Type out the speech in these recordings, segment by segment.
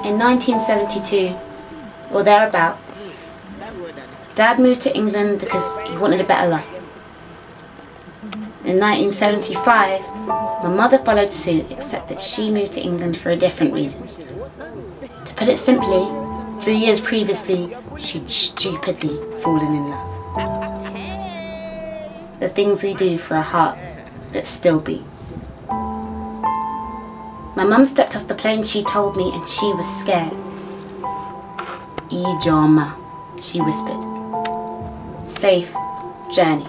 In 1972, or thereabouts, Dad moved to England because he wanted a better life. In 1975, my mother followed suit, except that she moved to England for a different reason. To put it simply, 3 years previously, she'd stupidly fallen in love. The things we do for a heart that still beats. My mum stepped off the plane, she told me, and she was scared. Ijoma, she whispered. Safe journey.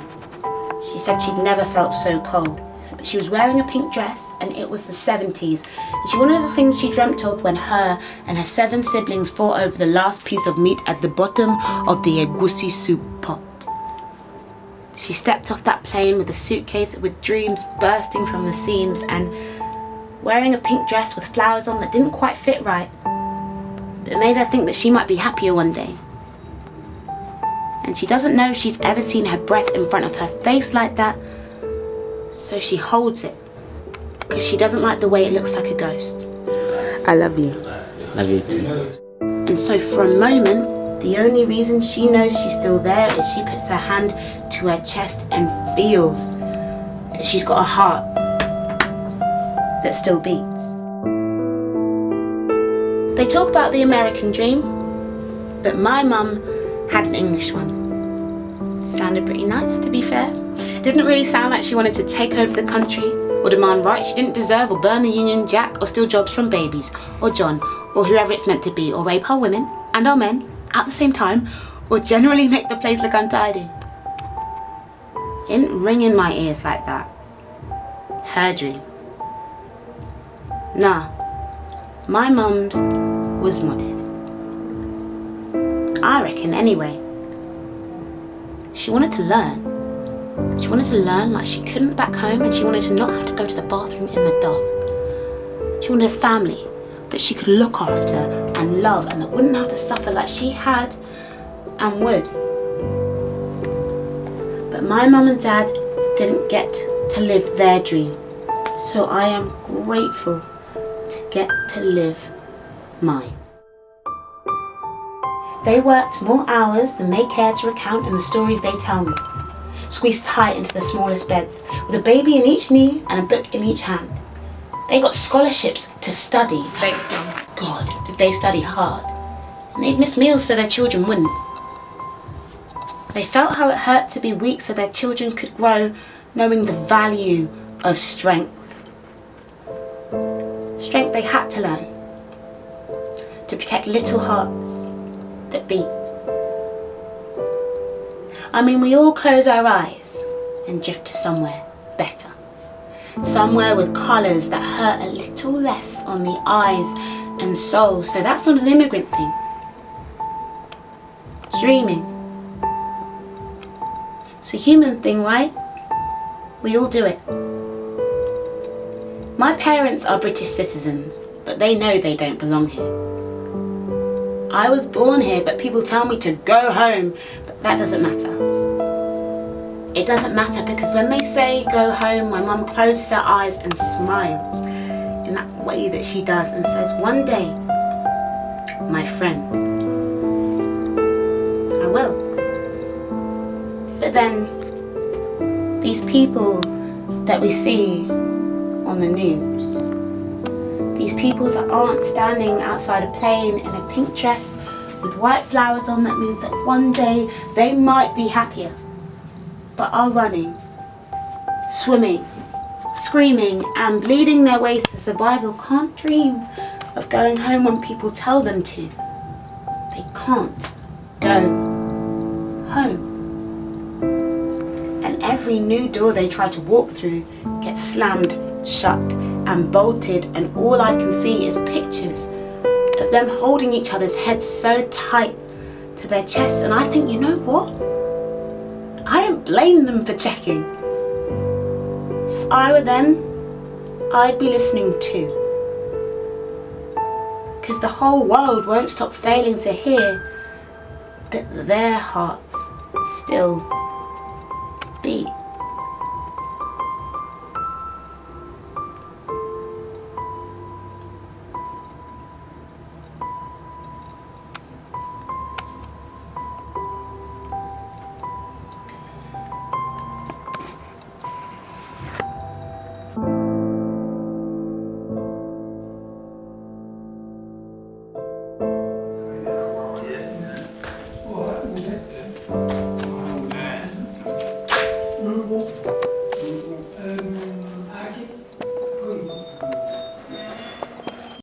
She said she'd never felt so cold, but she was wearing a pink dress and it was the 70s. And one of the things she dreamt of when her and her 7 siblings fought over the last piece of meat at the bottom of the egusi soup pot. She stepped off that plane with a suitcase with dreams bursting from the seams and wearing a pink dress with flowers on that didn't quite fit right. But it made her think that she might be happier one day. And she doesn't know if she's ever seen her breath in front of her face like that, so she holds it, because she doesn't like the way it looks like a ghost. I love you. Love you too. And so for a moment, the only reason she knows she's still there is she puts her hand to her chest and feels that she's got a heart that still beats. They talk about the American dream, but my mum had an English one. Sounded pretty nice, to be fair. Didn't really sound like she wanted to take over the country or demand rights she didn't deserve, or burn the Union Jack, or steal jobs from babies or John or whoever it's meant to be, or rape our women and our men at the same time, or generally make the place look untidy. It didn't ring in my ears like that. Her dream. Nah, my mum's was modest. I reckon anyway. She wanted to learn. She wanted to learn like she couldn't back home, and she wanted to not have to go to the bathroom in the dark. She wanted a family that she could look after and love, and that wouldn't have to suffer like she had and would. But my mum and dad didn't get to live their dream, so I am grateful to get to live mine. They worked more hours than they cared to recount in the stories they tell me, squeezed tight into the smallest beds, with a baby in each knee and a book in each hand. They got scholarships to study. Thanks, Mum. God, did they study hard. And they'd miss meals so their children wouldn't. They felt how it hurt to be weak so their children could grow knowing the value of strength. Strength they had to learn to protect little hearts that beat. I mean, we all close our eyes and drift to somewhere better. Somewhere with colours that hurt a little less on the eyes and soul. So that's not an immigrant thing. Dreaming. It's a human thing, right? We all do it. My parents are British citizens, but they know they don't belong here. I was born here, but people tell me to go home, but that doesn't matter. It doesn't matter because when they say go home, my mum closes her eyes and smiles in that way that she does and says, one day, my friend, I will. But then, these people that we see on the news, these people that aren't standing outside a plane in a pink dress with white flowers on, that means that one day they might be happier, but are running, swimming, screaming and bleeding their ways to survival, can't dream of going home when people tell them to. They can't go home. And every new door they try to walk through gets slammed shut and bolted, and all I can see is pictures of them holding each other's heads so tight to their chests. And I think, you know what? I don't blame them for checking. If I were them, I'd be listening too. Because the whole world won't stop failing to hear that their hearts still beat.